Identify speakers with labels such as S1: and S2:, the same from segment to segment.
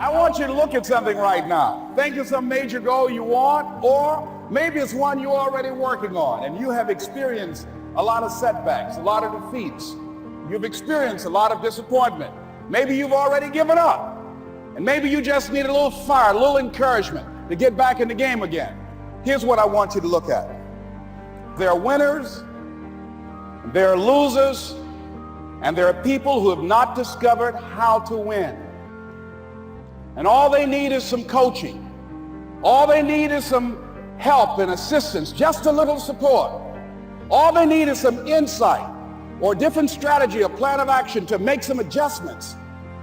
S1: I want you to look at something right now. Think of some major goal you want, or maybe it's one you're already working on and you have experienced a lot of setbacks, a lot of defeats. You've experienced a lot of disappointment. Maybe you've already given up. And maybe you just need a little fire, a little encouragement to get back in the game again. Here's what I want you to look at. There are winners, there are losers, and there are people who have not discovered how to win. And all they need is some coaching. All they need is some help and assistance, just a little support. All they need is some insight or different strategy, a plan of action to make some adjustments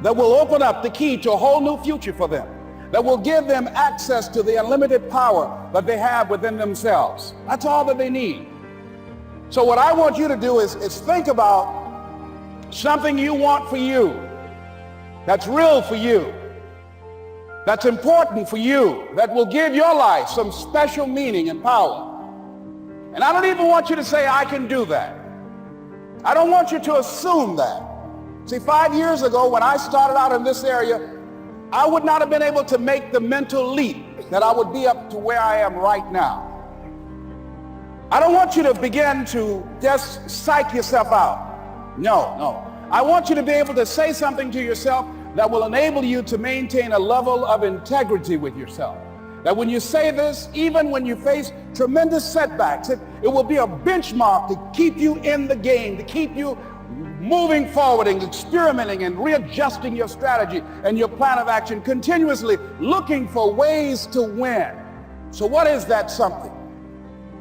S1: that will open up the key to a whole new future for them, that will give them access to the unlimited power that they have within themselves. That's all that they need. So what I want you to do is think about something you want for you, that's real for you, that's important for you, that will give your life some special meaning and power. And I don't even want you to say, I can do that. I don't want you to assume that. See, 5 years ago, when I started out in this area, I would not have been able to make the mental leap that I would be up to where I am right now. I don't want you to begin to just psych yourself out. No. I want you to be able to say something to yourself that will enable you to maintain a level of integrity with yourself. That when you say this, even when you face tremendous setbacks, it will be a benchmark to keep you in the game, to keep you moving forward and experimenting and readjusting your strategy and your plan of action, continuously looking for ways to win. So what is that something?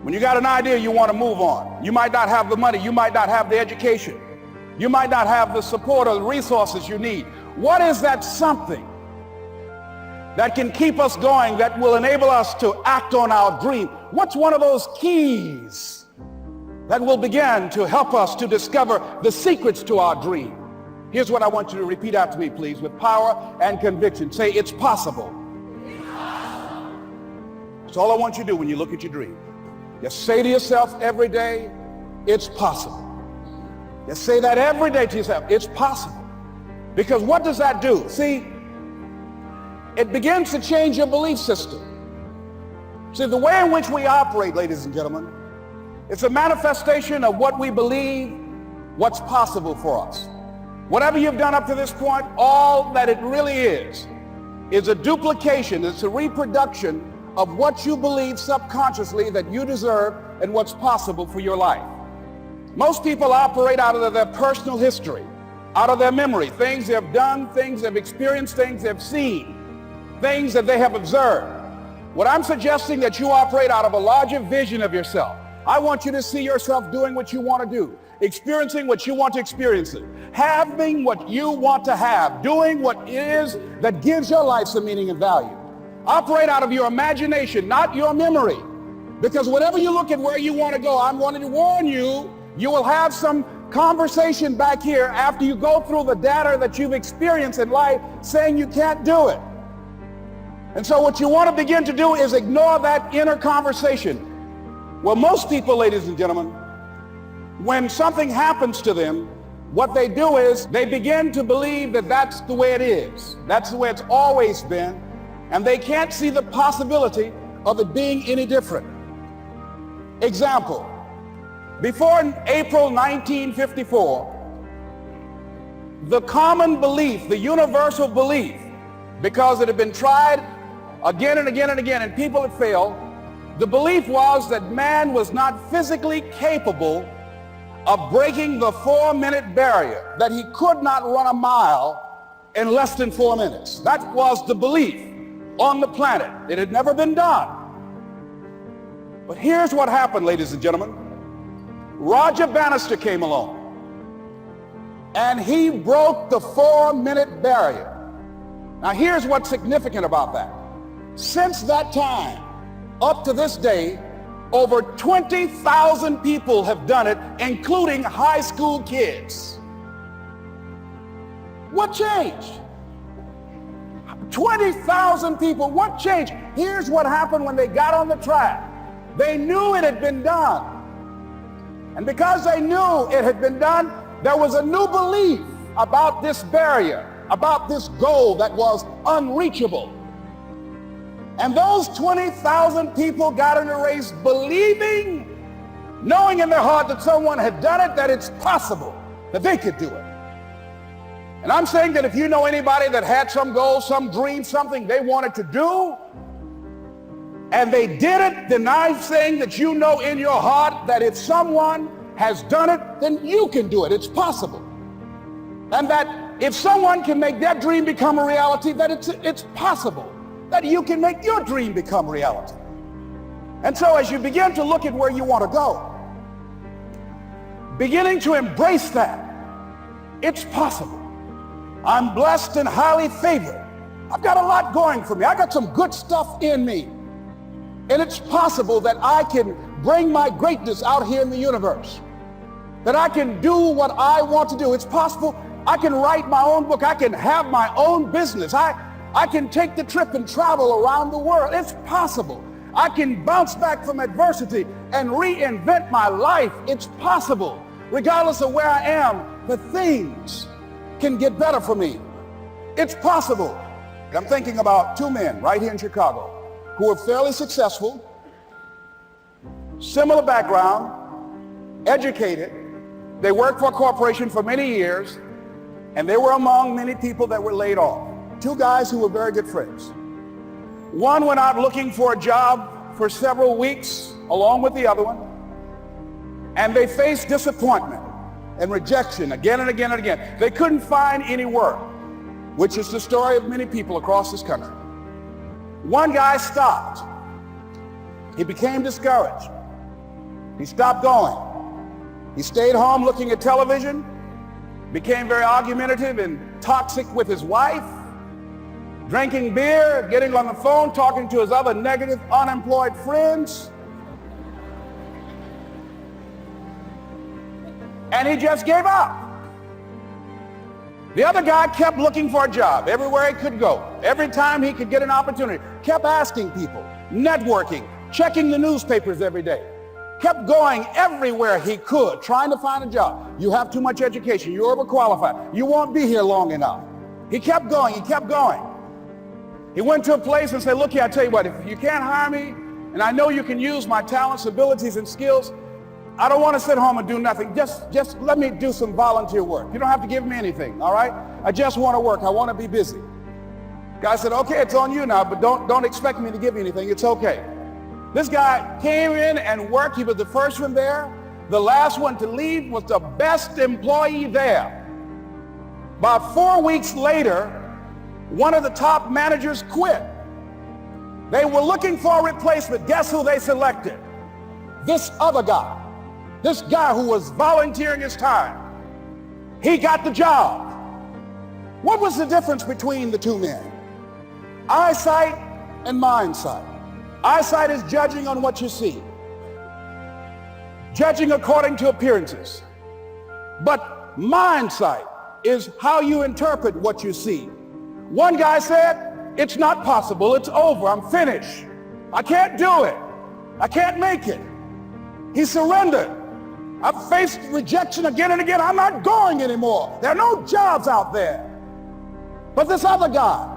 S1: When you got an idea you want to move on, you might not have the money, you might not have the education, you might not have the support or the resources you need. What is that something that can keep us going, that will enable us to act on our dream? What's one of those keys that will begin to help us to discover the secrets to our dream? Here's what I want you to repeat after me, please, with power and conviction. Say, it's possible. That's all I want you to do when you look at your dream. Just say to yourself every day, it's possible. Just say that every day to yourself, it's possible. Because what does that do? See, it begins to change your belief system. See, the way in which we operate, ladies and gentlemen, it's a manifestation of what we believe, what's possible for us. Whatever you've done up to this point, all that it really is a duplication, it's a reproduction of what you believe subconsciously that you deserve and what's possible for your life. Most people operate out of their personal history, out of their memory, things they've done, things they've experienced, things they've seen, things that they have observed. What I'm suggesting that you operate out of a larger vision of yourself. I want you to see yourself doing what you want to do, experiencing what you want to experience, having what you want to have, doing what it is that gives your life some meaning and value. Operate out of your imagination, not your memory. Because whenever you look at where you want to go, I'm wanting to warn you, you will have some conversation back here after you go through the data that you've experienced in life saying you can't do it. And so what you want to begin to do is ignore that inner conversation. Well, most people, ladies and gentlemen, when something happens to them, what they do is they begin to believe that that's the way it is. That's the way it's always been. And they can't see the possibility of it being any different. Example, before April 1954, the common belief, the universal belief, because it had been tried again and again and again and people had failed, the belief was that man was not physically capable of breaking the 4-minute barrier, that he could not run a mile in less than 4 minutes. That was the belief on the planet. It had never been done. But here's what happened, ladies and gentlemen. Roger Bannister came along and he broke the 4-minute barrier. Now here's what's significant about that. Since that time, up to this day, over 20,000 people have done it, including high school kids. What changed? 20,000 people, what changed? Here's what happened when they got on the track. They knew it had been done. And because they knew it had been done, there was a new belief about this barrier. about this goal that was unreachable. And those 20,000 people got in the race believing, knowing in their heart that someone had done it, that it's possible, that they could do it. And I'm saying that if you know anybody that had some goal, some dream, something they wanted to do, and they did it, then I'm saying that you know in your heart that if someone has done it, then you can do it. It's possible. And that if someone can make their dream become a reality, that it's possible that you can make your dream become reality. And so as you begin to look at where you want to go, beginning to embrace that, it's possible. I'm blessed and highly favored. I've got a lot going for me. I got some good stuff in me. And it's possible that I can bring my greatness out here in the universe, that I can do what I want to do. It's possible I can write my own book. I can have my own business. I can take the trip and travel around the world. It's possible. I can bounce back from adversity and reinvent my life. It's possible. Regardless of where I am, the things can get better for me. It's possible. I'm thinking about two men right here in Chicago who are fairly successful, similar background, educated. They worked for a corporation for many years, and they were among many people that were laid off. Two guys who were very good friends. One went out looking for a job for several weeks along with the other one, and they faced disappointment and rejection again and again and again. They couldn't find any work, which is the story of many people across this country. One guy stopped. He became discouraged. He stopped going. He stayed home looking at television, became very argumentative and toxic with his wife, drinking beer, getting on the phone, talking to his other negative, unemployed friends. And he just gave up. The other guy kept looking for a job everywhere he could go. Every time he could get an opportunity, kept asking people, networking, checking the newspapers every day. Kept going everywhere he could, trying to find a job. You have too much education. You're overqualified. You won't be here long enough. He kept going. He kept going. He went to a place and said, look here, I tell you what, if you can't hire me, and I know you can use my talents, abilities, and skills, I don't want to sit home and do nothing. Just let me do some volunteer work. You don't have to give me anything, all right? I just want to work. I want to be busy. Guy said, okay, it's on you now, but don't expect me to give you anything. It's okay. This guy came in and worked. He was the first one there. The last one to leave was the best employee there. About 4 weeks later, one of the top managers quit. They were looking for a replacement. Guess who they selected? This other guy. This guy who was volunteering his time. He got the job. What was the difference between the two men? Eyesight and mindsight. Eyesight is judging on what you see, judging according to appearances. But mindsight is how you interpret what you see. One guy said, it's not possible, it's over, I'm finished. I can't do it. I can't make it. He surrendered. I've faced rejection again and again. I'm not going anymore. There are no jobs out there. But this other guy,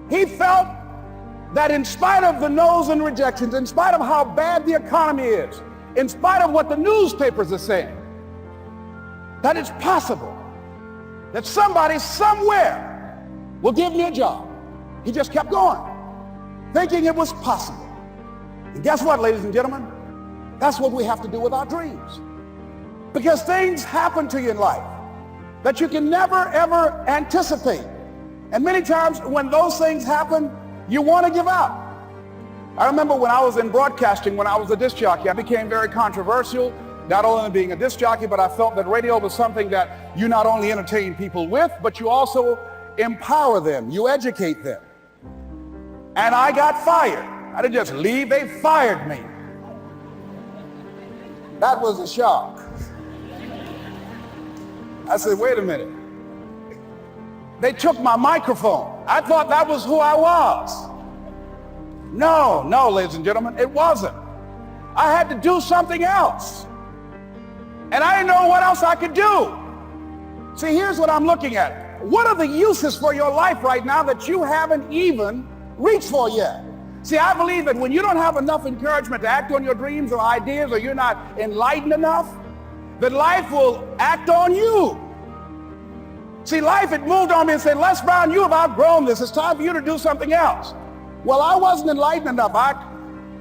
S1: he felt that in spite of the no's and rejections, in spite of how bad the economy is, in spite of what the newspapers are saying, that it's possible that somebody somewhere will give me a job. He just kept going, thinking it was possible. And guess what, ladies and gentlemen? That's what we have to do with our dreams. Because things happen to you in life that you can never, ever anticipate. And many times when those things happen, you want to give up. I remember when I was in broadcasting, when I was a disc jockey, I became very controversial, not only being a disc jockey, but I felt that radio was something that you not only entertain people with, but you also empower them, you educate them. And I got fired. I didn't just leave, they fired me. That was a shock. I said, wait a minute. They took my microphone. I thought that was who I was. No, ladies and gentlemen, it wasn't. I had to do something else. And I didn't know what else I could do. See, here's what I'm looking at. what are the uses for your life right now that you haven't even reached for yet? See, I believe that when you don't have enough encouragement to act on your dreams or ideas, or you're not enlightened enough, that life will act on you. See, life, it moved on me and said, Les Brown, you have outgrown this. It's time for you to do something else. Well, I wasn't enlightened enough. I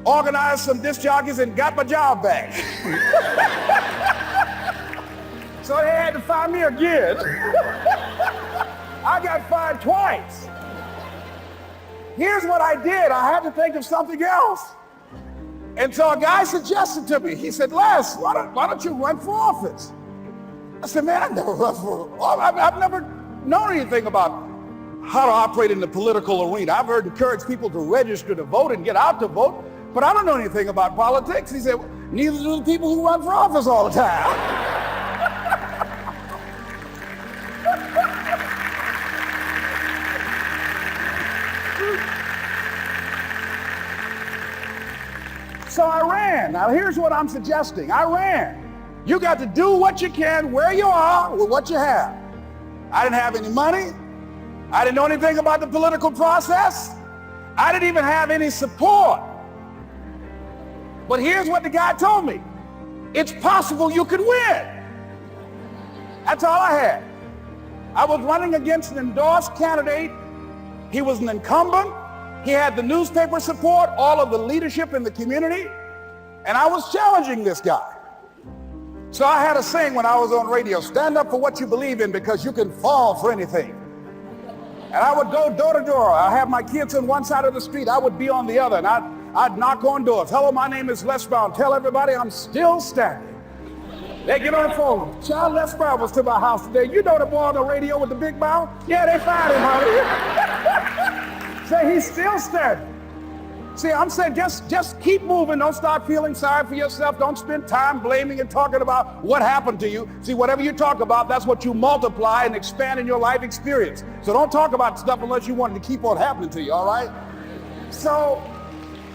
S1: organized some disc jockeys and got my job back. So they had to fire me again. I got fired twice. Here's what I did. I had to think of something else. And so a guy suggested to me, he said, Les, why don't you run for office? I said, man, I've never run for office. I've never known anything about how to operate in the political arena. I've heard encourage people to register to vote and get out to vote, but I don't know anything about politics. He said, neither do the people who run for office all the time. So I ran. Now here's what I'm suggesting. I ran. You got to do what you can where you are with what you have. I didn't have any money. I didn't know anything about the political process. I didn't even have any support. But here's what the guy told me. It's possible you could win. That's all I had. I was running against an endorsed candidate. He was an incumbent. He had the newspaper support, all of the leadership in the community, and I was challenging this guy. So I had a saying when I was on radio, stand up for what you believe in because you can fall for anything. And I would go door to door. I have my kids on one side of the street. I would be on the other, and I'd knock on doors. Hello, my name is Les Brown. Tell everybody I'm still standing. They get on the phone. Child, Les Brown was to my house today. You know the boy on the radio with the big mouth? Yeah, they fired him, honey. Say he's still standing. See, I'm saying just keep moving. Don't start feeling sorry for yourself. Don't spend time blaming and talking about what happened to you. See, whatever you talk about, that's what you multiply and expand in your life experience. So don't talk about stuff unless you want it to keep on happening to you, all right? So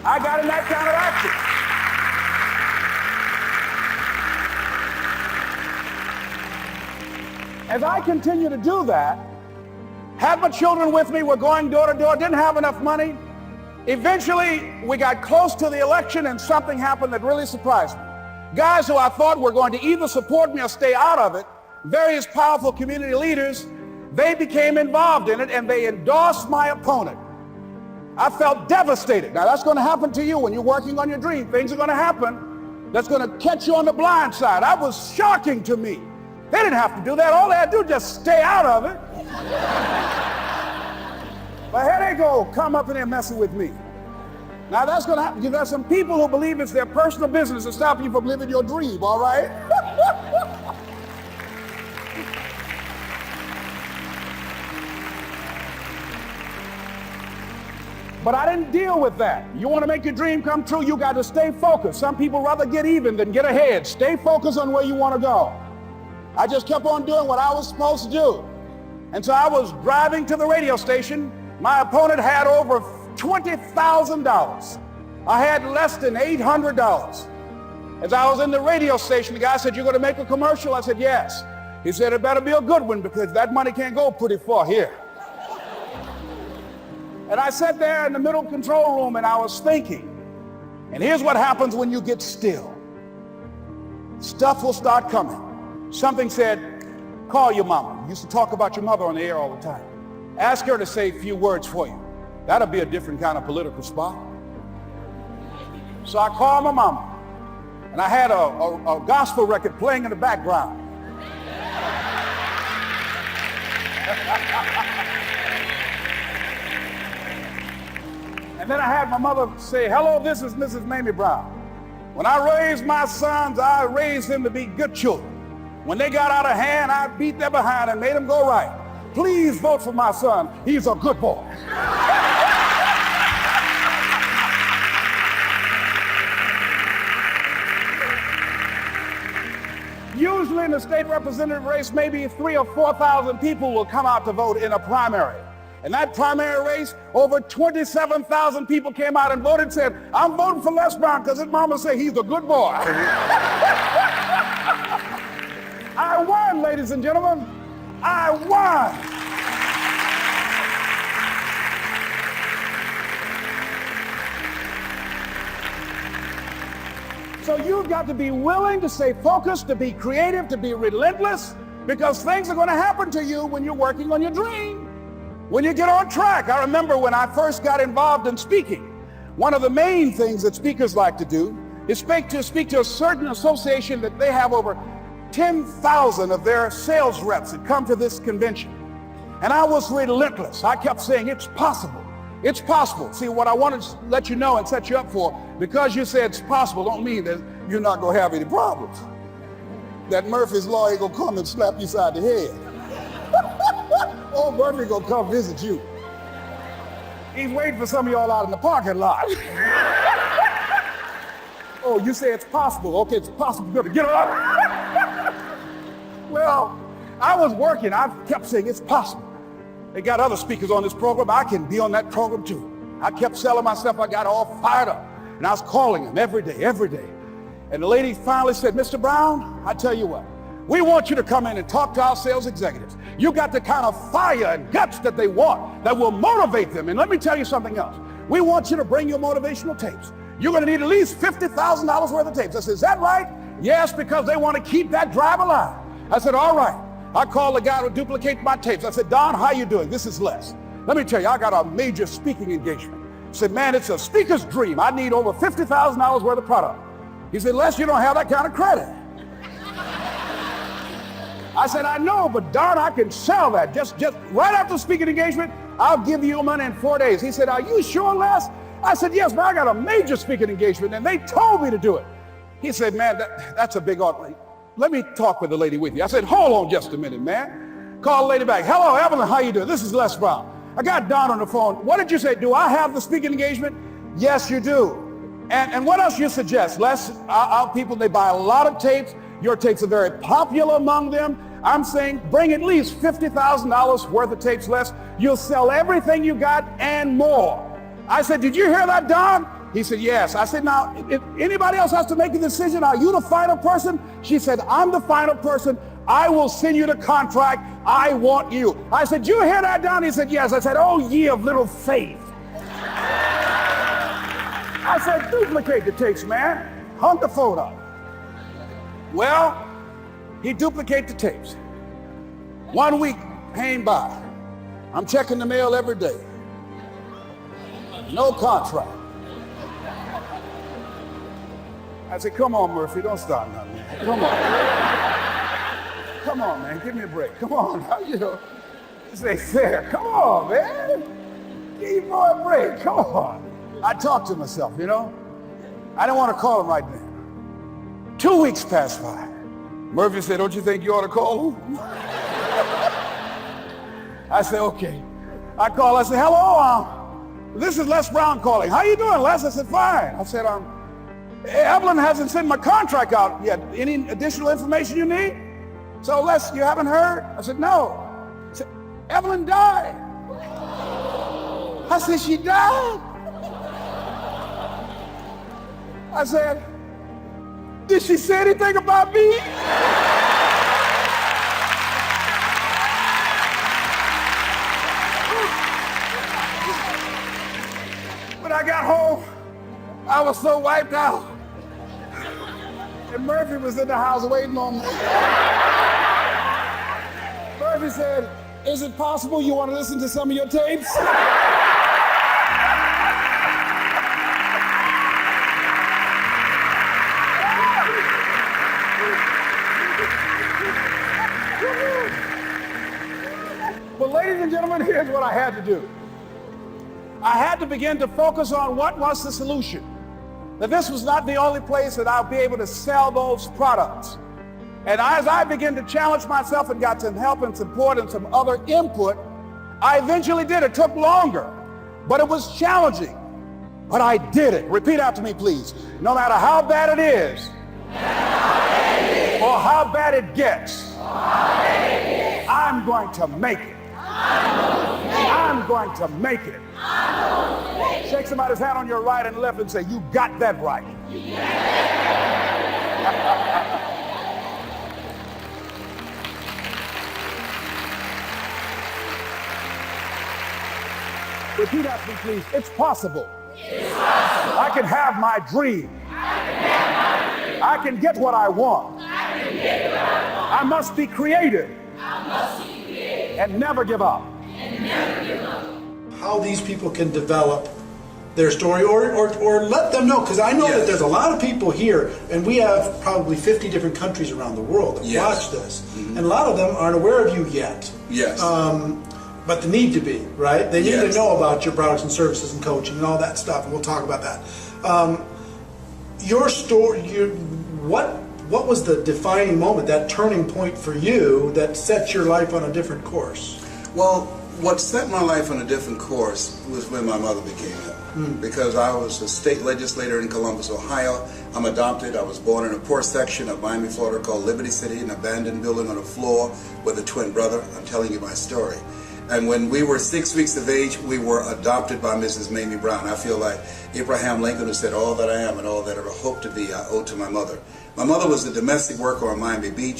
S1: I got in that kind of action. As I continue to do that, had my children with me, we're going door to door, didn't have enough money. Eventually, we got close to the election and something happened that really surprised me. Guys who I thought were going to either support me or stay out of it, various powerful community leaders, they became involved in it and they endorsed my opponent. I felt devastated. Now that's going to happen to you when you're working on your dream. Things are going to happen that's going to catch you on the blind side. That was shocking to me. They didn't have to do that. All they had to do was just stay out of it. But here they go, come up in there messing with me. Now that's going to happen. There's some people who believe it's their personal business to stop you from living your dream, all right? But I didn't deal with that. You want to make your dream come true, you got to stay focused. Some people rather get even than get ahead. Stay focused on where you want to go. I just kept on doing what I was supposed to do. And so I was driving to the radio station. My opponent had over $20,000. I had less than $800. As I was in the radio station, the guy said, "You're going to make a commercial?" I said, "Yes." He said, "It better be a good one because that money can't go pretty far here." And I sat there in the middle control room and I was thinking. And here's what happens when you get still. Stuff will start coming. Something said, call your mama. You used to talk about your mother on the air all the time. Ask her to say a few words for you. That'll be a different kind of political spot. So I called my mama. And I had a gospel record playing in the background. And then I had my mother say, "Hello, this is Mrs. Mamie Brown. When I raised my sons, I raised them to be good children. When they got out of hand, I beat them behind and made them go right. Please vote for my son. He's a good boy." Usually in the state representative race, maybe 3,000 or 4,000 people will come out to vote in a primary. In that primary race, over 27,000 people came out and voted and said, "I'm voting for Les Brown because his mama said he's a good boy." I won, ladies and gentlemen. I won. So you've got to be willing to stay focused, to be creative, to be relentless, because things are going to happen to you when you're working on your dream. When you get on track. I remember when I first got involved in speaking, one of the main things that speakers like to do is speak to a certain association that they have over 10,000 of their sales reps that come to this convention. And I was relentless. I kept saying, it's possible. It's possible. See, what I wanted to let you know and set you up for, because you said it's possible, don't mean that you're not going to have any problems. That Murphy's Law ain't going to come and slap you side the head. Oh, Murphy going to come visit you. He's waiting for some of y'all out in the parking lot. Oh, you say it's possible. Okay, it's possible. Good. Get up. Well, I was working. I kept saying it's possible. They got other speakers on this program. I can be on that program too. I kept selling myself. I got all fired up. And I was calling them every day. And the lady finally said, Mr. Brown, I tell you what, we want you to come in and talk to our sales executives. You got the kind of fire and guts that they want, that will motivate them. And let me tell you something else. We want you to bring your motivational tapes. You're going to need at least $50,000 worth of tapes. I said, is that right? Yes, because they want to keep that drive alive. I said, all right. I called the guy to duplicate my tapes. I said, Don, how you doing? This is Les. Let me tell you, I got a major speaking engagement. I said, man, it's a speaker's dream. I need over $50,000 worth of product. He said, Les, you don't have that kind of credit. I said, I know, but Don, I can sell that. Just right after speaking engagement, I'll give you your money in 4 days. He said, are you sure, Les? I said, yes, man, I got a major speaking engagement, and they told me to do it. He said, man, that's a big offer. Let me talk with the lady with you. I said, hold on just a minute, man. Call the lady back. Hello, Evelyn, how you doing? This is Les Brown. I got Don on the phone. What did you say? Do I have the speaking engagement? Yes, you do. And what else you suggest? Les, our people, they buy a lot of tapes. Your tapes are very popular among them. I'm saying bring at least $50,000 worth of tapes, Les. You'll sell everything you got and more. I said, did you hear that, Don? He said, yes. I said, now, if anybody else has to make a decision, are you the final person? She said, I'm the final person. I will send you the contract. I want you. I said, did you hear that, Don? He said, yes. I said, oh, ye of little faith. I said, duplicate the tapes, man. Hung the phone up. Well, he duplicated the tapes. 1 week came by. I'm checking the mail every day. No contract. I said, come on, Murphy, don't start nothing, man. Come on. Come on, man, give me a break. Come on, you know, this ain't fair. Come on, man. Give your boy a break, come on. I talked to myself, you know. I didn't want to call him right now. 2 weeks passed by. Murphy said, don't you think you ought to call him? I said, okay. I called, I said, hello, this is Les Brown calling. How you doing, Les? I said, fine. I said, Evelyn hasn't sent my contract out yet. Any additional information you need? So, Les, you haven't heard? I said, no. I said, Evelyn died. I said, she died? I said, did she say anything about me? When I got home, I was so wiped out. And Murphy was in the house waiting on me. Murphy said, is it possible you want to listen to some of your tapes? Well, ladies and gentlemen, here's what I had to do. I had to begin to focus on what was the solution. That this was not the only place that I'll be able to sell those products. And as I began to challenge myself and got some help and support and some other input, I eventually did. It took longer, but it was challenging. But I did it. Repeat after me, please. No matter how bad it is, or how bad it gets, I'm going to make it. I'm going to make it. Shake somebody's hand on your right and left and say, you got that right. Repeat after me, please. It's possible. I can have my dream. I can get what I want. I must be creative and never give up.
S2: How these people can develop their story, or let them know, because I know that there's a lot of people here, and we have probably 50 different countries around the world that watch this, and a lot of them aren't aware of you yet.
S3: Yes.
S2: But they need to be, right? They need to know about your products and services and coaching and all that stuff, and we'll talk about that. Your story, what was the defining moment, that turning point for you that set your life on a different course?
S3: Well, what set my life on a different course was when my mother became ill. Because I was a state legislator in Columbus, Ohio. I'm adopted. I was born in a poor section of Miami, Florida called Liberty City, an abandoned building on a floor with a twin brother. I'm telling you my story. And when we were 6 weeks of age, we were adopted by Mrs. Mamie Brown. I feel like Abraham Lincoln, who said, "All that I am and all that I hope to be, I owe to my mother." My mother was a domestic worker on Miami Beach.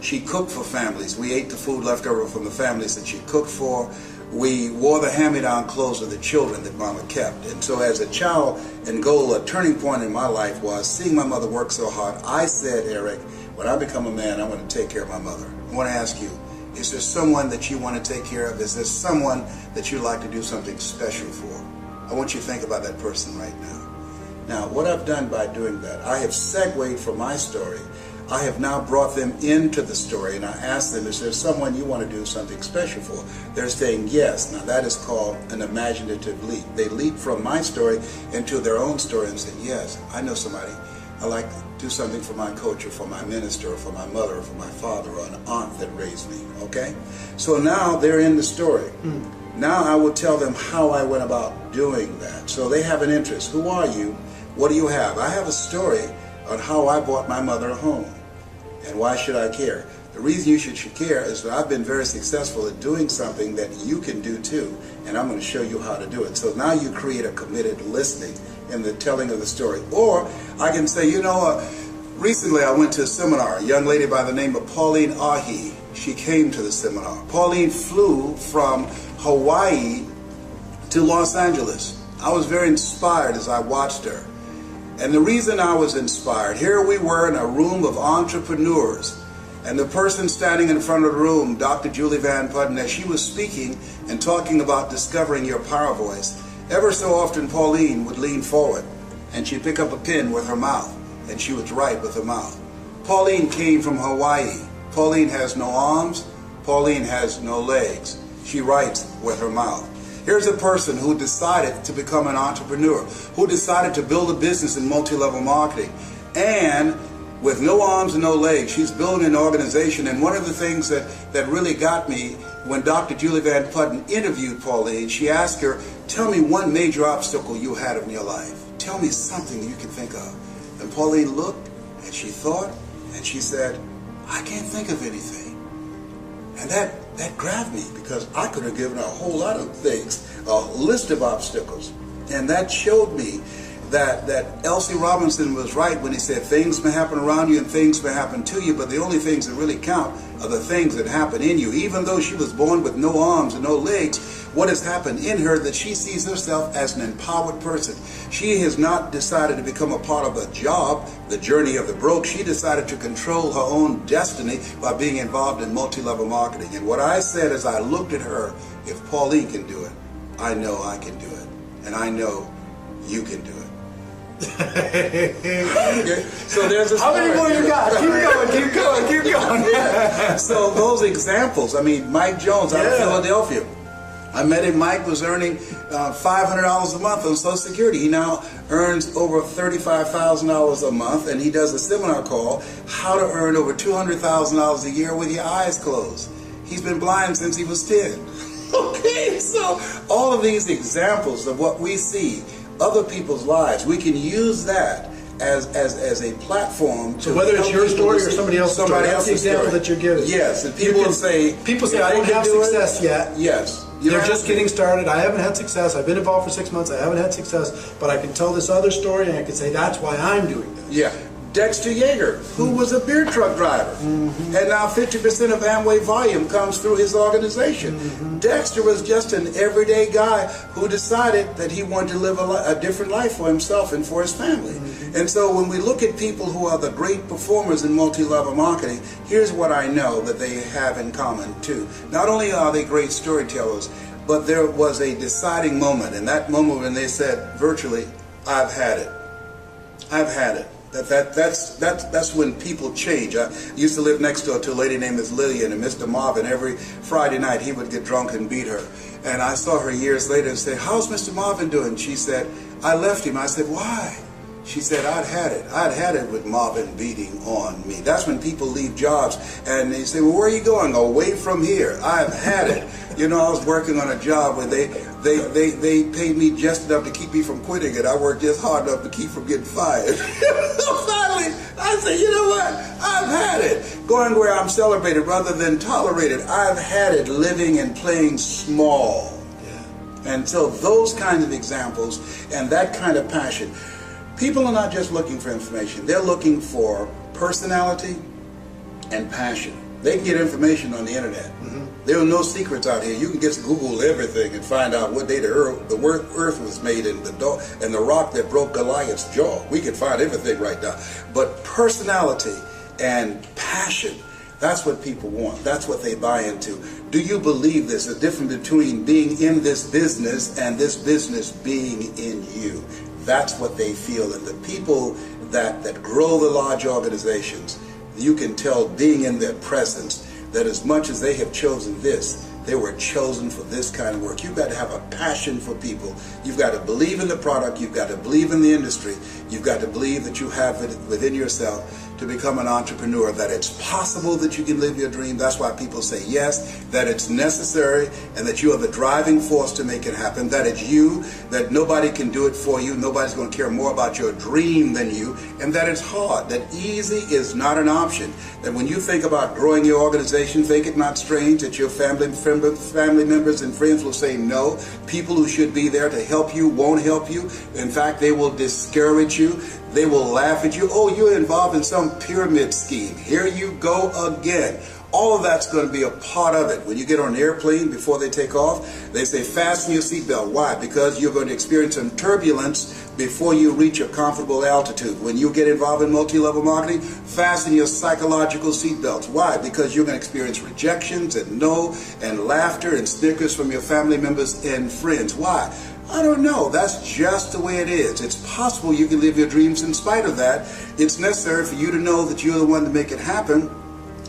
S3: She cooked for families. We ate the food left over from the families that she cooked for. We wore the hand-me-down clothes of the children that Mama kept. And so as a child and goal, a turning point in my life was seeing my mother work so hard. I said, Eric, when I become a man, I want to take care of my mother. I want to ask you, is there someone that you want to take care of? Is there someone that you'd like to do something special for? I want you to think about that person right now. Now, what I've done by doing that, I have segued from my story. I have now brought them into the story, and I asked them, is there someone you want to do something special for? They're saying yes. Now that is called an imaginative leap. They leap from my story into their own story and say, yes, I know somebody. I like to do something for my coach or for my minister or for my mother or for my father or an aunt that raised me, okay? So now they're in the story. Now I will tell them how I went about doing that. So they have an interest. Who are you? What do you have? I have a story on how I bought my mother a home. And why should I care? The reason you should care is that I've been very successful at doing something that you can do too, and I'm going to show you how to do it. So now you create a committed listening in the telling of the story. Or I can say, recently I went to a seminar, a young lady by the name of Pauline Ahi. She came to the seminar. Pauline flew from Hawaii to Los Angeles. I was very inspired as I watched her. And the reason I was inspired, here we were in a room of entrepreneurs, and the person standing in front of the room, Dr. Julie Van Putten, as she was speaking and talking about discovering your power voice, ever so often Pauline would lean forward and she'd pick up a pen with her mouth and she would write with her mouth. Pauline came from Hawaii. Pauline has no arms. Pauline has no legs. She writes with her mouth. Here's a person who decided to become an entrepreneur, who decided to build a business in multi-level marketing. And with no arms and no legs, she's building an organization. And one of the things that really got me, when Dr. Julie Van Putten interviewed Pauline, she asked her, tell me one major obstacle you had in your life. Tell me something that you can think of. And Pauline looked, and she thought, and she said, I can't think of anything. And that grabbed me, because I could have given her a whole lot of things, a list of obstacles. And that showed me that Elsie Robinson was right when he said things may happen around you and things may happen to you, but the only things that really count are the things that happen in you. Even though she was born with no arms and no legs, what has happened in her that she sees herself as an empowered person. She has not decided to become a part of a job, the journey of the broke. She decided to control her own destiny by being involved in multi-level marketing. And what I said as I looked at her, if Pauline can do it, I know I can do it. And I know you can do it. Okay. So there's a
S2: How many more you got? Keep going.
S3: Yeah. So those examples, I mean, Mike Jones out of Philadelphia. I met him. Mike was earning $500 a month on Social Security. He now earns over $35,000 a month, and he does a seminar called How to Earn Over $200,000 a Year with Your Eyes Closed. He's been blind since he was 10. Okay, so all of these examples of what we see, other people's lives, we can use that as a platform.
S2: So whether it's your story or somebody else's story, that's the example that you're giving.
S3: Yes, and people say
S2: I don't have success yet.
S3: Yes.
S2: They're just getting started. I haven't had success. I've been involved for 6 months. I haven't had success, but I can tell this other story and I can say that's why I'm doing this.
S3: Yeah. Dexter Yeager, who was a beer truck driver, and now 50% of Amway volume comes through his organization. Dexter was just an everyday guy who decided that he wanted to live a different life for himself and for his family. And so when we look at people who are the great performers in multi-level marketing, here's what I know that they have in common too. Not only are they great storytellers, but there was a deciding moment, and that moment when they said virtually, I've had it. I've had it. That's when people change. I used to live next door to a lady named Miss Lillian, and Mr. Marvin, every Friday night he would get drunk and beat her. And I saw her years later and said, how's Mr. Marvin doing? She said, I left him. I said, why? She said, I'd had it. I'd had it with Marvin beating on me. That's when people leave jobs and they say, well, where are you going? Away from here. I've had it. You know, I was working on a job where they paid me just enough to keep me from quitting it. I worked just hard enough to keep from getting fired. So finally, I said, you know what? I've had it. Going where I'm celebrated rather than tolerated. I've had it living and playing small. Yeah. And so those kinds of examples and that kind of passion. People are not just looking for information. They're looking for personality and passion. They can get information on the internet. There are no secrets out here. You can just Google everything and find out what day the earth was made and the rock that broke Goliath's jaw. We can find everything right now. But personality and passion, that's what people want. That's what they buy into. Do you believe this? The difference between being in this business and this business being in you. That's what they feel. And the people that grow the large organizations, you can tell being in their presence that as much as they have chosen this, they were chosen for this kind of work. You've got to have a passion for people. You've got to believe in the product. You've got to believe in the industry. You've got to believe that you have it within yourself to become an entrepreneur, that it's possible that you can live your dream. That's why people say yes, that it's necessary, and that you are the driving force to make it happen, that it's you, that nobody can do it for you, nobody's going to care more about your dream than you, and that it's hard, that easy is not an option. That when you think about growing your organization, think it not strange that your family members and friends will say no. People who should be there to help you won't help you. In fact, they will discourage you. They will laugh at you. Oh, you're involved in some pyramid scheme. Here you go again. All of that's going to be a part of it. When you get on an airplane before they take off, they say fasten your seatbelt. Why? Because you're going to experience some turbulence before you reach a comfortable altitude. When you get involved in multi-level marketing, fasten your psychological seatbelts. Why? Because you're going to experience rejections and no and laughter and snickers from your family members and friends. Why? I don't know. That's just the way it is. It's possible you can live your dreams in spite of that. It's necessary for you to know that you're the one to make it happen,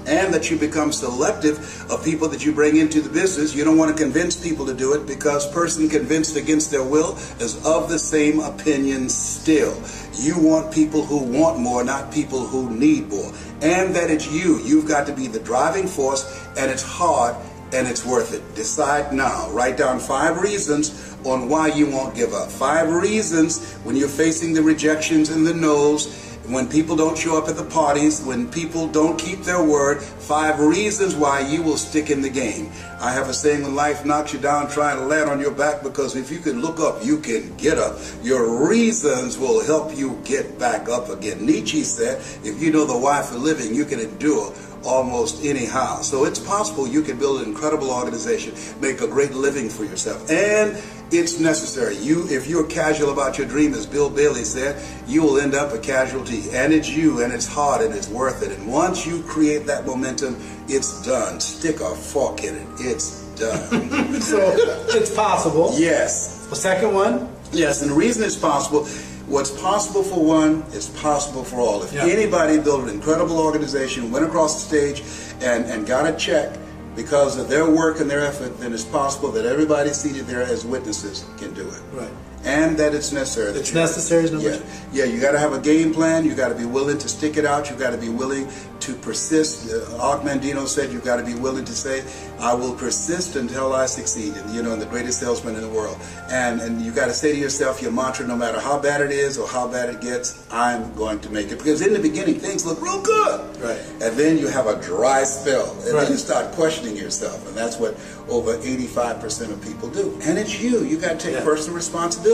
S3: and that you become selective of people that you bring into the business. You don't want to convince people to do it, because person convinced against their will is of the same opinion still. You want people who want more, not people who need more. And that it's you. You've got to be the driving force, and it's hard, and it's worth it. Decide now. Write down 5 reasons on why you won't give up. 5 reasons when you're facing the rejections and the no's, when people don't show up at the parties, when people don't keep their word. 5 reasons why you will stick in the game. I have a saying, when life knocks you down, try to land on your back, because if you can look up, you can get up. Your reasons will help you get back up again. Nietzsche said, if you know the why for living, you can endure almost anyhow. So it's possible you can build an incredible organization, make a great living for yourself. And it's necessary. If you're casual about your dream, as Bill Bailey said, you will end up a casualty. And it's you, and it's hard, and it's worth it. And once you create that momentum, it's done. Stick a fork in it. It's done.
S2: So it's possible.
S3: Yes.
S2: The second one?
S3: Yes, and the reason it's possible, what's possible for one is possible for all. If anybody built an incredible organization, went across the stage and got a check because of their work and their effort, then it's possible that everybody seated there as witnesses can do it.
S2: Right.
S3: And that it's necessary.
S2: It's necessary is number 2.
S3: Yeah, you got to have a game plan. You got to be willing to stick it out. You got to be willing to persist. Og Mandino said you got to be willing to say, I will persist until I succeed. And and the greatest salesman in the world. And you got to say to yourself your mantra, no matter how bad it is or how bad it gets, I'm going to make it. Because in the beginning, things look real good.
S2: Right.
S3: And then you have a dry spell. And then you start questioning yourself. And that's what over 85% of people do. And it's you. You got to take personal responsibility.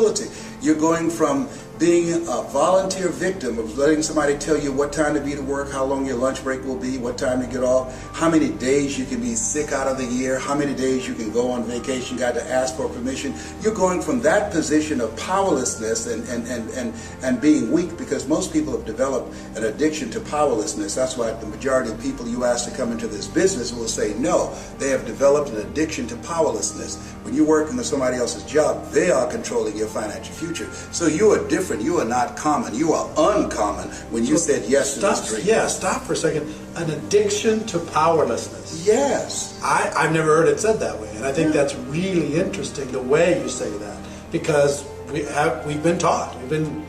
S3: You're going from being a volunteer victim of letting somebody tell you what time to be to work, how long your lunch break will be, what time to get off, how many days you can be sick out of the year, how many days you can go on vacation, got to ask for permission. You're going from that position of powerlessness and being weak, because most people have developed an addiction to powerlessness. That's why the majority of people you ask to come into this business will say no. They have developed an addiction to powerlessness. When you're working with somebody else's job, they are controlling your financial future. So you are different. You are not common. You are uncommon when you said yes to this dream.
S2: Yeah, stop for a second. An addiction to powerlessness.
S3: Yes.
S2: I've never heard it said that way, and I think that's really interesting the way you say that, because we've been taught, we've been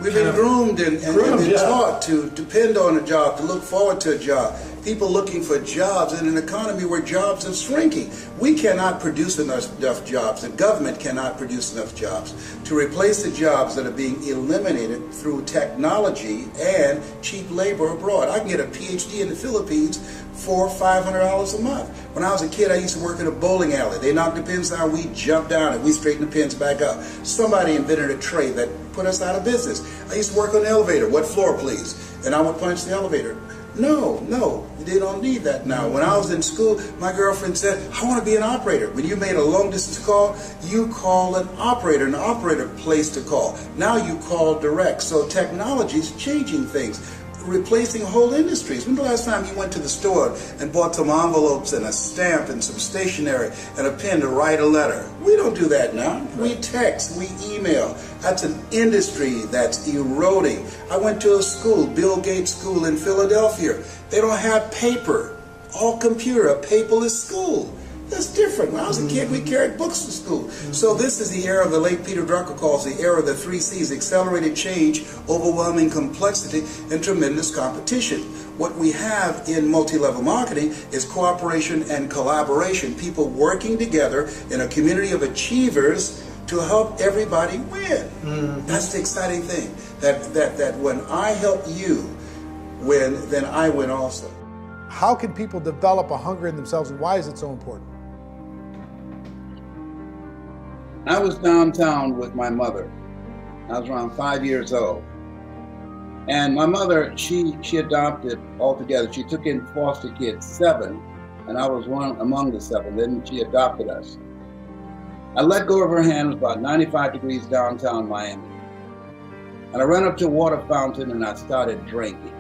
S3: groomed and taught to depend on a job, to look forward to a job. People looking for jobs in an economy where jobs are shrinking. We cannot produce enough jobs. The government cannot produce enough jobs to replace the jobs that are being eliminated through technology and cheap labor abroad. I can get a PhD in the Philippines for $500 a month. When I was a kid, I used to work in a bowling alley. They knocked the pins down, we jumped down, and we straightened the pins back up. Somebody invented a trade that put us out of business. I used to work on the elevator. What floor, please? And I would punch the elevator. No, they don't need that now. When I was in school, my girlfriend said, I want to be an operator. When you made a long distance call, you call an operator placed a call. Now you call direct. So technology is changing things, replacing whole industries. When the last time you went to the store and bought some envelopes and a stamp and some stationery and a pen to write a letter? We don't do that now. We text, we email. That's an industry that's eroding. I went to a school, Bill Gates School in Philadelphia. They don't have paper, all computer, a paperless school. That's different. When I was a kid, we carried books to school. So this is the era the late Peter Drucker calls the era of the 3 C's: accelerated change, overwhelming complexity, and tremendous competition. What we have in multi-level marketing is cooperation and collaboration, people working together in a community of achievers to help everybody win. That's the exciting thing, that when I help you win, then I win also.
S4: How can people develop a hunger in themselves, and why is it so important?
S5: I was downtown with my mother. I was around 5 years old. And my mother, she adopted altogether. She took in foster kids, 7, and I was one among the 7. Then she adopted us. I let go of her hand. It was about 95 degrees downtown Miami. And I ran up to a water fountain and I started drinking.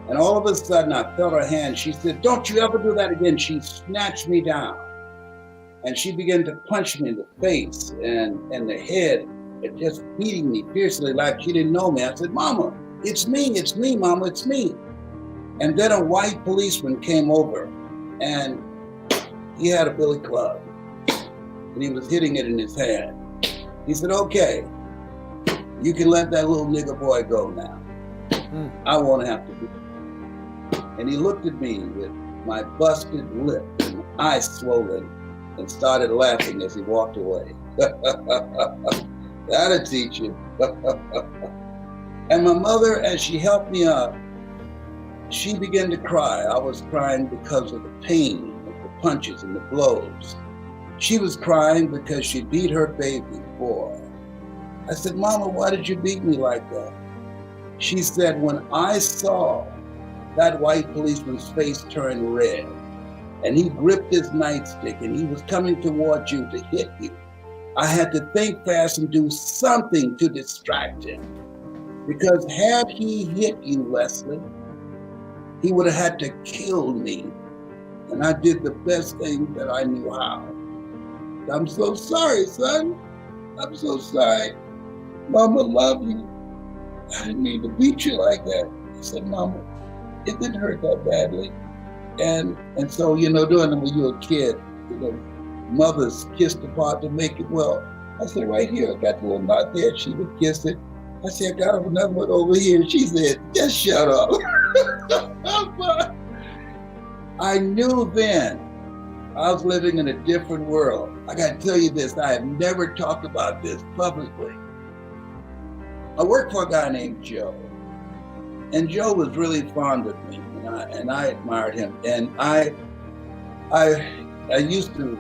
S5: And all of a sudden I felt her hand. She said, "Don't you ever do that again." She snatched me down. And she began to punch me in the face and the head, and just beating me fiercely like she didn't know me. I said, "Mama, it's me, Mama, it's me." And then a white policeman came over and he had a billy club and he was hitting it in his hand. He said, "Okay, you can let that little nigger boy go now. I won't have to do it." And he looked at me with my busted lip and eyes swollen and started laughing as he walked away. That'll teach you. And my mother, as she helped me up, she began to cry. I was crying because of the pain of the punches and the blows. She was crying because she beat her baby boy. I said, "Mama, why did you beat me like that?" She said, "When I saw that white policeman's face turn red, and he gripped his nightstick and he was coming towards you to hit you, I had to think fast and do something to distract him. Because had he hit you, Leslie, he would have had to kill me. And I did the best thing that I knew how. I'm so sorry, son. I'm so sorry. Mama, love you. I didn't mean to beat you like that." I said, "Mama, it didn't hurt that badly." And so, when you're a kid, mothers kissed the part to make it well. I said, "Right here, I got the little knot there." She would kiss it. I said, "I got another one over here." She said, "Just shut up." I knew then I was living in a different world. I got to tell you this, I have never talked about this publicly. I worked for a guy named Joe. And Joe was really fond of me, and I admired him. And I used to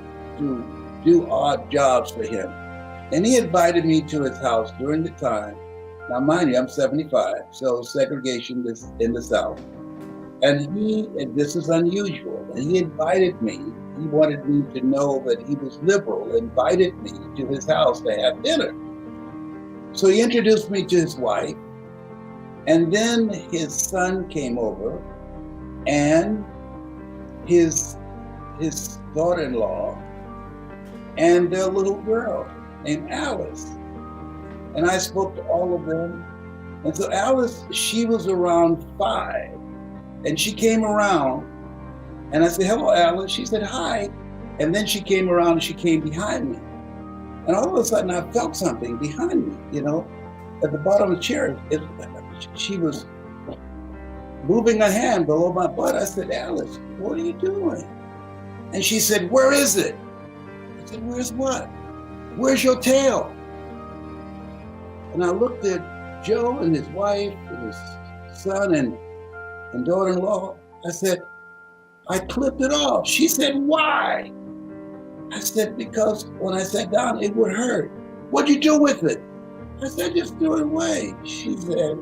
S5: do odd jobs for him. And he invited me to his house during the time. Now, mind you, I'm 75, so segregation is in the South. And this is unusual, and he invited me. He wanted me to know that he was liberal, invited me to his house to have dinner. So he introduced me to his wife, and then his son came over, and his daughter-in-law, and their little girl named Alice. And I spoke to all of them. And so Alice, she was around 5, and she came around, and I said, hello, Alice. She said, hi. And then she came around and she came behind me. And all of a sudden I felt something behind me, you know, at the bottom of the chair. She was moving a hand below my butt. I said, Alice, what are you doing? And she said, where is it? I said, where's what? Where's your tail? And I looked at Joe and his wife and his son and daughter-in-law. I said, I clipped it off. She said, why? I said, because when I sat down, it would hurt. What'd you do with it? I said, just threw it away. She said,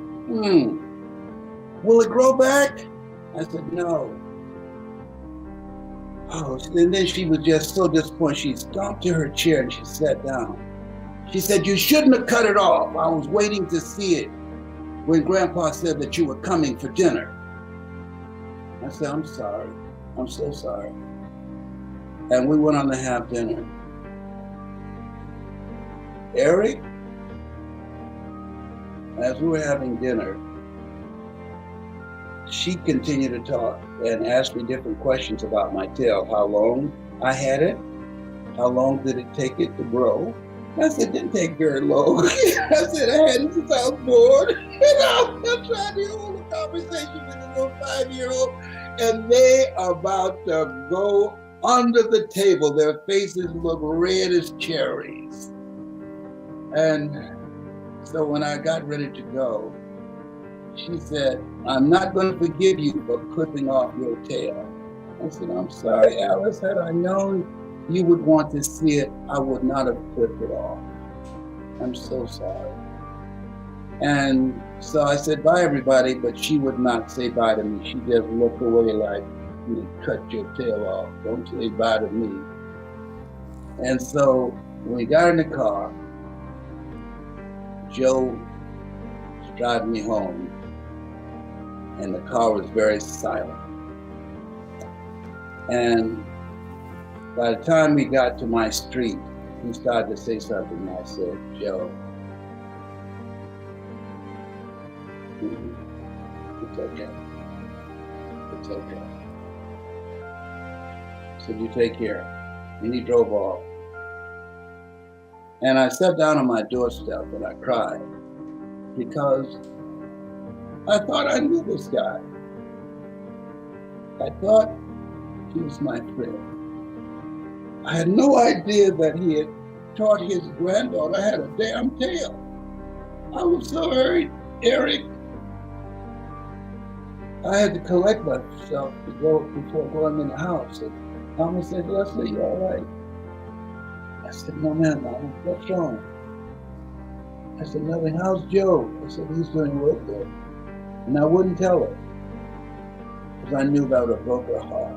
S5: will it grow back? I said, no. Oh, and then she was just so disappointed. She stomped to her chair and she sat down. She said, you shouldn't have cut it off. I was waiting to see it when Grandpa said that you were coming for dinner. I said, I'm sorry. I'm so sorry. And we went on to have dinner. Eric, as we were having dinner, she continued to talk and asked me different questions about my tail. How long I had it? How long did it take it to grow? I said, it didn't take very long. I said, I had it since I was born. And I'm trying to hold a conversation with a little 5-year-old, and they are about to go under the table. Their faces look red as cherries. And so when I got ready to go, she said, I'm not going to forgive you for clipping off your tail. I said, I'm sorry, Alice. Had I known you would want to see it, I would not have clipped it off. I'm so sorry. And so I said, bye, everybody, but she would not say bye to me. She just looked away like, you cut your tail off. Don't say bye to me. And so when we got in the car, Joe was driving me home, and the car was very silent. And by the time we got to my street, he started to say something, and I said, Joe, it's okay. It's okay. I said, you take care. And he drove off. And I sat down on my doorstep and I cried because I thought I knew this guy. I thought he was my friend. I had no idea that he had taught his granddaughter how to damn tail. I was so hurt, Eric. I had to collect myself to go before going in the house. And Mama said, Leslie, you all right? I said, no, man, Mama, what's wrong? I said, nothing. How's Joe? I said, he's doing real good. And I wouldn't tell her because I knew that would have broke her heart.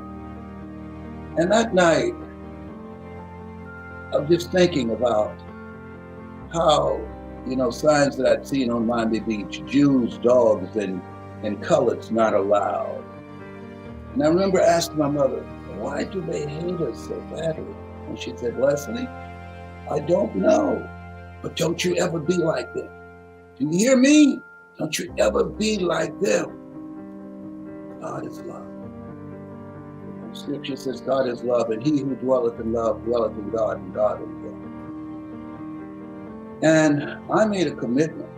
S5: And that night, I was just thinking about how, signs that I'd seen on Miami Beach, Jews, dogs, and coloreds not allowed. And I remember asking my mother, why do they hate us so badly? And she said, Leslie, I don't know, but don't you ever be like them. Do you hear me? Don't you ever be like them. God is love. Scripture says God is love, and he who dwelleth in love dwelleth in God, and God in him. And I made a commitment.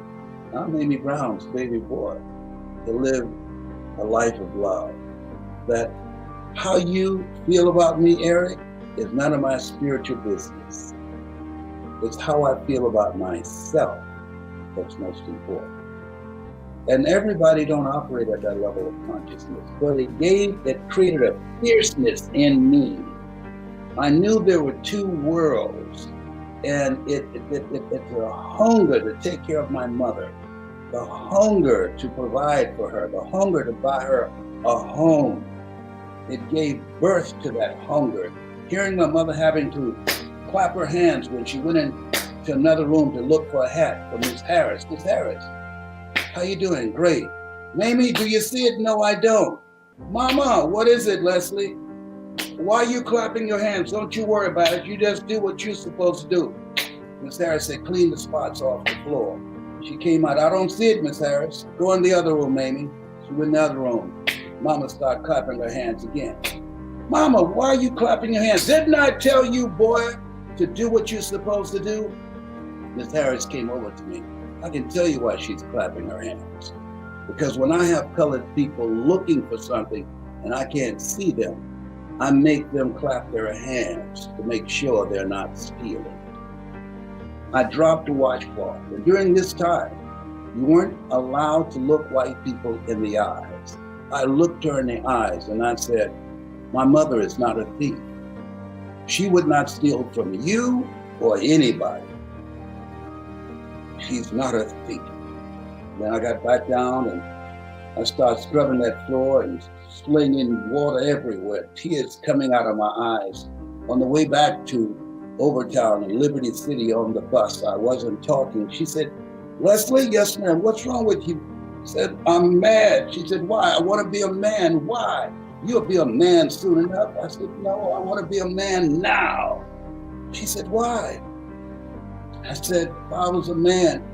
S5: I'm Mamie Brown's baby boy, to live a life of love. That how you feel about me, Eric, is none of my spiritual business. It's how I feel about myself that's most important. And everybody don't operate at that level of consciousness, but it created a fierceness in me. I knew there were two worlds, And it's a hunger to take care of my mother, the hunger to provide for her, the hunger to buy her a home. It gave birth to that hunger. Hearing my mother having to clap her hands when she went into another room to look for a hat for Miss Harris. Miss Harris, how you doing? Great. Mamie, do you see it? No, I don't. Mama, what is it, Leslie? Why are you clapping your hands? Don't you worry about it. You just do what you're supposed to do. Miss Harris said, clean the spots off the floor. She came out, I don't see it, Miss Harris. Go in the other room, Mamie. She went in the other room. Mama started clapping her hands again. Mama, why are you clapping your hands? Didn't I tell you, boy, to do what you're supposed to do? Miss Harris came over to me. I can tell you why she's clapping her hands. Because when I have colored people looking for something and I can't see them, I make them clap their hands to make sure they're not stealing. I dropped the washcloth, and during this time, you weren't allowed to look white people in the eyes. I looked her in the eyes and I said, my mother is not a thief. She would not steal from you or anybody. She's not a thief. Then I got back down and I started scrubbing that floor and slinging water everywhere, tears coming out of my eyes. On the way back to Overtown in Liberty City on the bus, I wasn't talking. She said, Leslie, yes ma'am, what's wrong with you? I said, I'm mad. She said, why? I want to be a man. Why? You'll be a man soon enough. I said, no, I want to be a man now. She said, why? I said, if I was a man,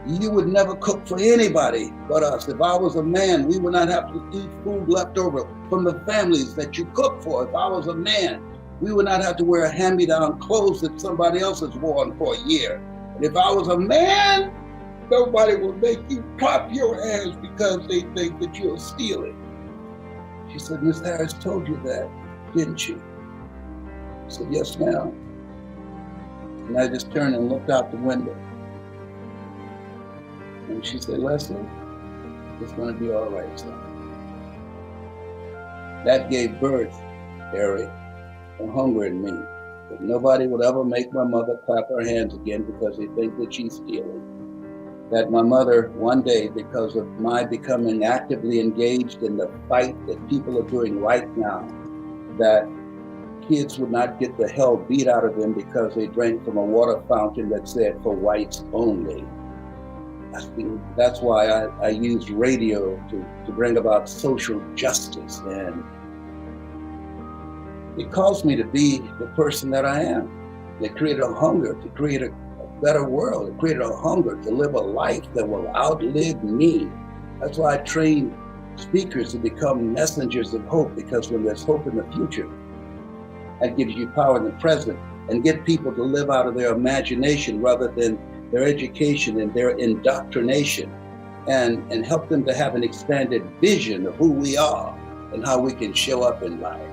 S5: you would never cook for anybody but us. If I was a man, we would not have to eat food left over from the families that you cook for. If I was a man, we would not have to wear hand-me-down clothes that somebody else has worn for a year. And if I was a man, nobody will make you clap your hands because they think that you're stealing. She said, Miss Harris told you that, didn't she? I said, yes, ma'am. And I just turned and looked out the window. And she said, Leslie, it's going to be all right, son. That gave birth, Eric, a hunger in me. That nobody would ever make my mother clap her hands again because they think that she's stealing. That my mother, one day, because of my becoming actively engaged in the fight that people are doing right now, that kids would not get the hell beat out of them because they drank from a water fountain that said for whites only. That's why I used radio to bring about social justice, and it caused me to be the person that I am. It created a hunger to create a better world. It created a hunger to live a life that will outlive me. That's why I train speakers to become messengers of hope, because when there's hope in the future, that gives you power in the present, and get people to live out of their imagination rather than their education and their indoctrination, and help them to have an expanded vision of who we are and how we can show up in life.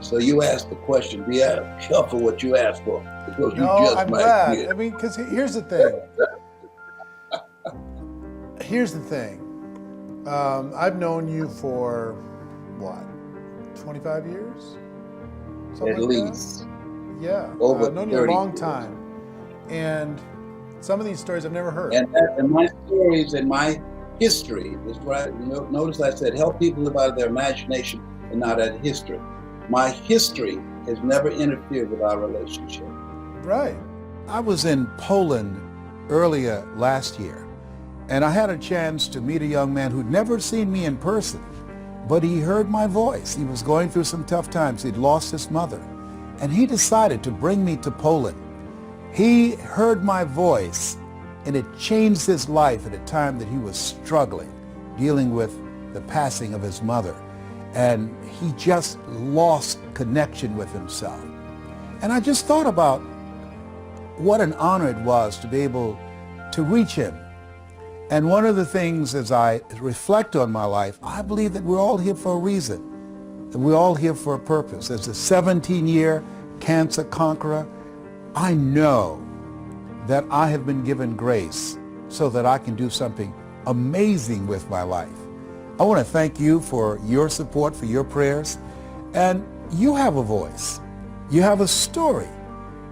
S5: So you asked the question, be careful what you ask for, because you just
S4: I'm
S5: might
S4: glad.
S5: get.
S4: I mean, because here's the thing. Here's the thing. I've known you for, what, 25 years? Something
S5: At
S4: like
S5: least.
S4: that? Yeah,
S5: Over
S4: I've known you a
S5: 30
S4: long
S5: years.
S4: time. And some of these stories I've never heard.
S5: And my stories and my history is right. Notice I said help people live out of their imagination and not out of history. My history has never interfered with our relationship.
S4: Right.
S6: I was in Poland earlier last year, and I had a chance to meet a young man who'd never seen me in person, but he heard my voice. He was going through some tough times. He'd lost his mother, and he decided to bring me to Poland. He heard my voice, and it changed his life at a time that he was struggling, dealing with the passing of his mother. And he just lost connection with himself. And I just thought about what an honor it was to be able to reach him. And one of the things, as I reflect on my life, I believe that we're all here for a reason, that we're all here for a purpose. As a 17-year cancer conqueror, I know that I have been given grace so that I can do something amazing with my life. I want to thank you for your support, for your prayers. And you have a voice. You have a story.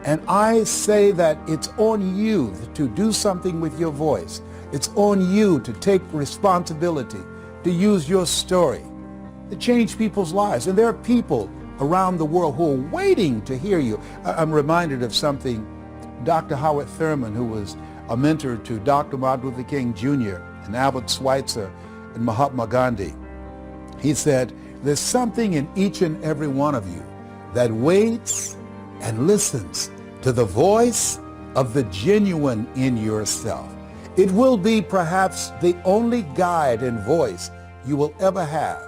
S6: And I say that it's on you to do something with your voice. It's on you to take responsibility, to use your story, to change people's lives. And there are people around the world who are waiting to hear you. I'm reminded of something Dr. Howard Thurman, who was a mentor to Dr. Martin Luther King Jr. and Albert Schweitzer and Mahatma Gandhi. He said, there's something in each and every one of you that waits and listens to the voice of the genuine in yourself. It will be perhaps the only guide and voice you will ever have.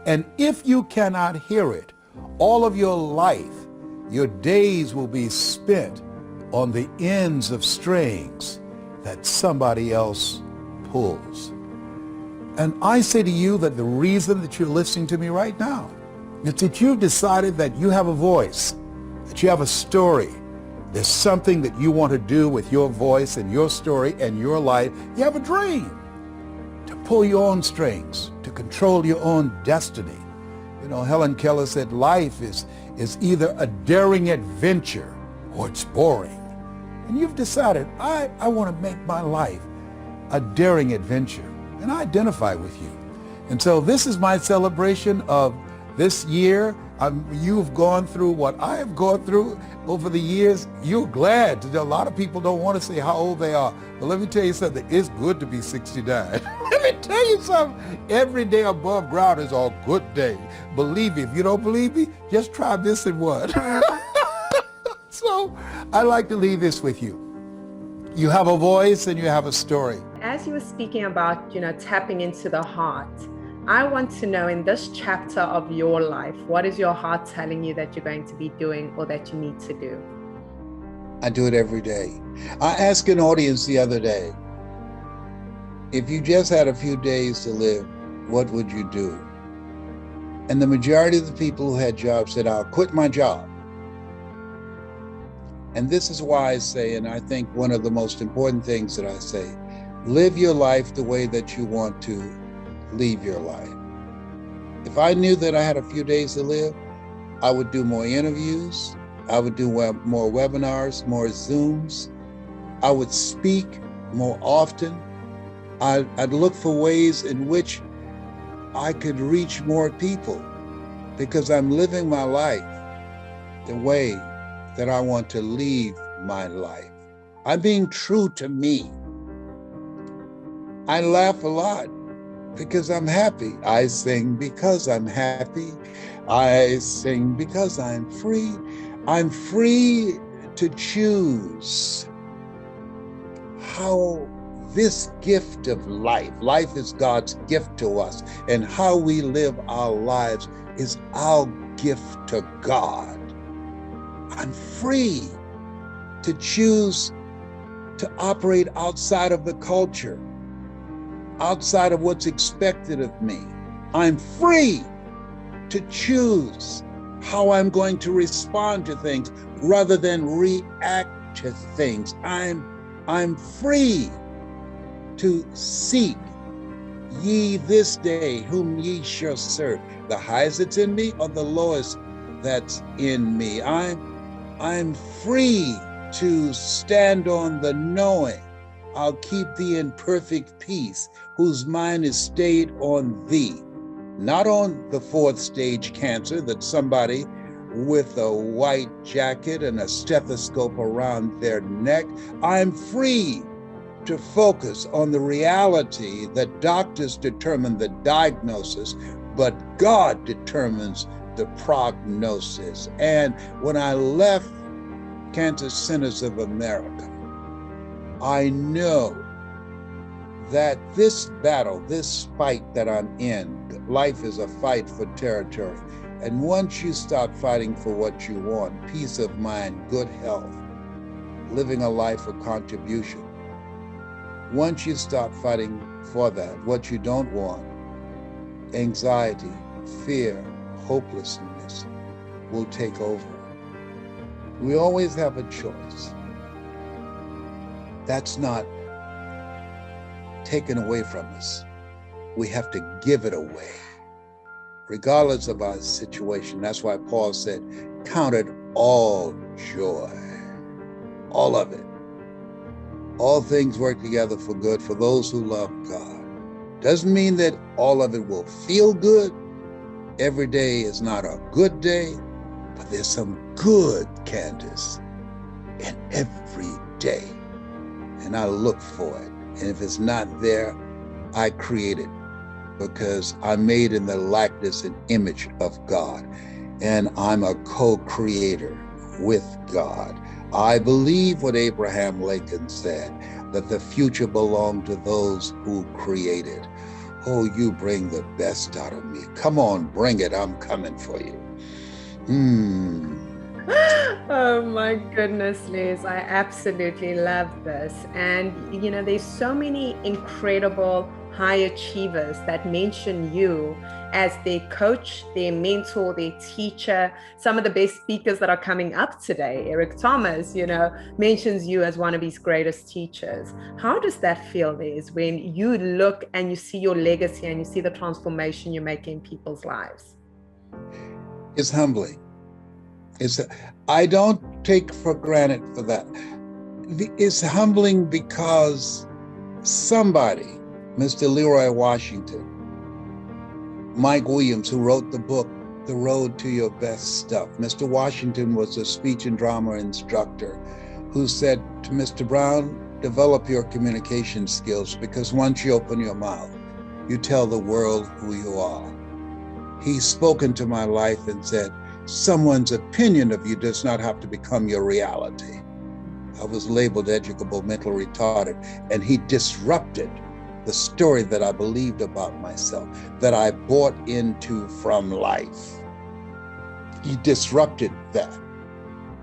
S6: And if you cannot hear it, all of your life, your days will be spent on the ends of strings that somebody else pulls. And I say to you that the reason that you're listening to me right now is that you've decided that you have a voice, that you have a story. There's something that you want to do with your voice and your story and your life. You have a dream to pull your own strings, to control your own destiny. You know, Helen Keller said life is either a daring adventure or it's boring. And you've decided, I want to make my life a daring adventure. And I identify with you. And so this is my celebration of this year. You've gone through what I have gone through over the years. You're glad. A lot of people don't want to say how old they are. But let me tell you something. It's good to be 69. Let me tell you something. Every day above ground is a good day. Believe me. If you don't believe me, just try this and what. So I like to leave this with you. You have a voice and you have a story.
S7: As you were speaking about, tapping into the heart, I want to know in this chapter of your life, what is your heart telling you that you're going to be doing or that you need to do?
S5: I do it every day. I asked an audience the other day, if you just had a few days to live, what would you do? And the majority of the people who had jobs said, I'll quit my job. And this is why I say, and I think one of the most important things that I say, live your life the way that you want to leave your life. If I knew that I had a few days to live, I would do more interviews. I would do more webinars, more Zooms. I would speak more often. I'd look for ways in which I could reach more people because I'm living my life the way that I want to leave my life. I'm being true to me. I laugh a lot because I'm happy. I sing because I'm happy. I sing because I'm free. I'm free to choose how this gift of life is God's gift to us, and how we live our lives is our gift to God. I'm free to choose to operate outside of the culture, outside of what's expected of me. I'm free to choose how I'm going to respond to things rather than react to things. I'm free to seek ye this day whom ye shall serve. The highest that's in me or the lowest that's in me. I'm free to stand on the knowing. I'll keep thee in perfect peace, whose mind is stayed on thee. Not on the fourth stage cancer that somebody with a white jacket and a stethoscope around their neck. I'm free to focus on the reality that doctors determine the diagnosis, but God determines the prognosis. And when I left Cancer Centers of America, I know that this battle, this fight that I'm in, life is a fight for territory. And once you start fighting for what you want, peace of mind, good health, living a life of contribution, once you start fighting for that, what you don't want, anxiety, fear, hopelessness will take over. We always have a choice. That's not taken away from us. We have to give it away, regardless of our situation. That's why Paul said, count it all joy. all of it. All things work together for good for those who love God. Doesn't mean that all of it will feel good. Every day is not a good day, but there's some good, Candace, in every day. And I look for it. And if it's not there, I create it, because I'm made in the likeness and image of God. And I'm a co-creator with God. I believe what Abraham Lincoln said, that the future belonged to those who created. Oh, you bring the best out of me. Come on, bring it. I'm coming for you.
S7: Oh my goodness, Liz, I absolutely love this. And you know, there's so many incredible high achievers that mention you as their coach, their mentor, their teacher. Some of the best speakers that are coming up today, Eric Thomas, you know, mentions you as one of his greatest teachers. How does that feel, Liz, when you look and you see your legacy and you see the transformation you're making in people's lives?
S5: It's humbling. I don't take for granted for that. It's humbling because somebody, Mr. Leroy Washington, Mike Williams, who wrote the book, The Road to Your Best Stuff. Mr. Washington was a speech and drama instructor who said to Mr. Brown, develop your communication skills, because once you open your mouth, you tell the world who you are. He's spoken to my life and said, someone's opinion of you does not have to become your reality. I was labeled educable, mental retarded, and he disrupted the story that I believed about myself, that I bought into from life. He disrupted that.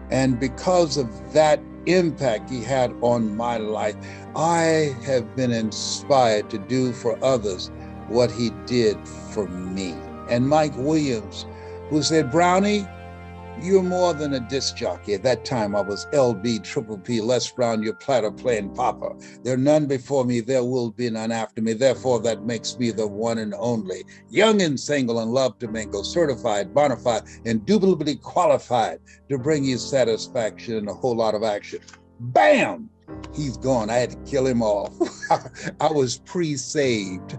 S5: And because of that impact he had on my life, I have been inspired to do for others what he did for me. And Mike Williams, who said, Brownie, you're more than a disc jockey. At that time, I was LB, Triple P, Les Brown, your platter playing Papa. There are none before me, there will be none after me. Therefore, that makes me the one and only. Young and single and love to mingle, certified, bona fide, indubitably qualified to bring you satisfaction and a whole lot of action. Bam! He's gone. I had to kill him off. I was pre-saved.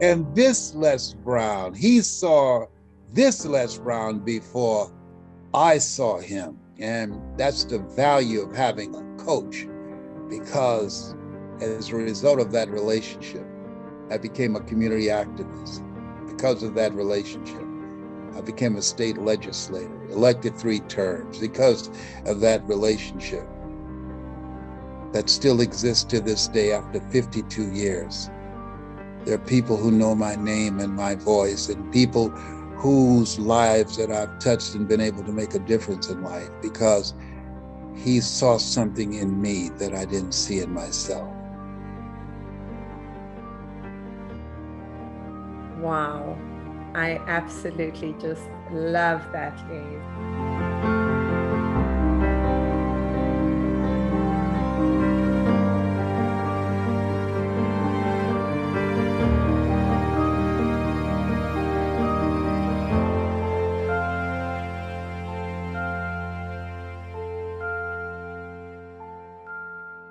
S5: And this Les Brown, he saw this Les Brown before I saw him. And that's the value of having a coach, because as a result of that relationship, I became a community activist. Because of that relationship, I became a state legislator, elected 3 terms. Because of that relationship that still exists to this day after 52 years. There are people who know my name and my voice, and people whose lives that I've touched and been able to make a difference in life, because he saw something in me that I didn't see in myself.
S7: Wow. I absolutely just love that, Liz.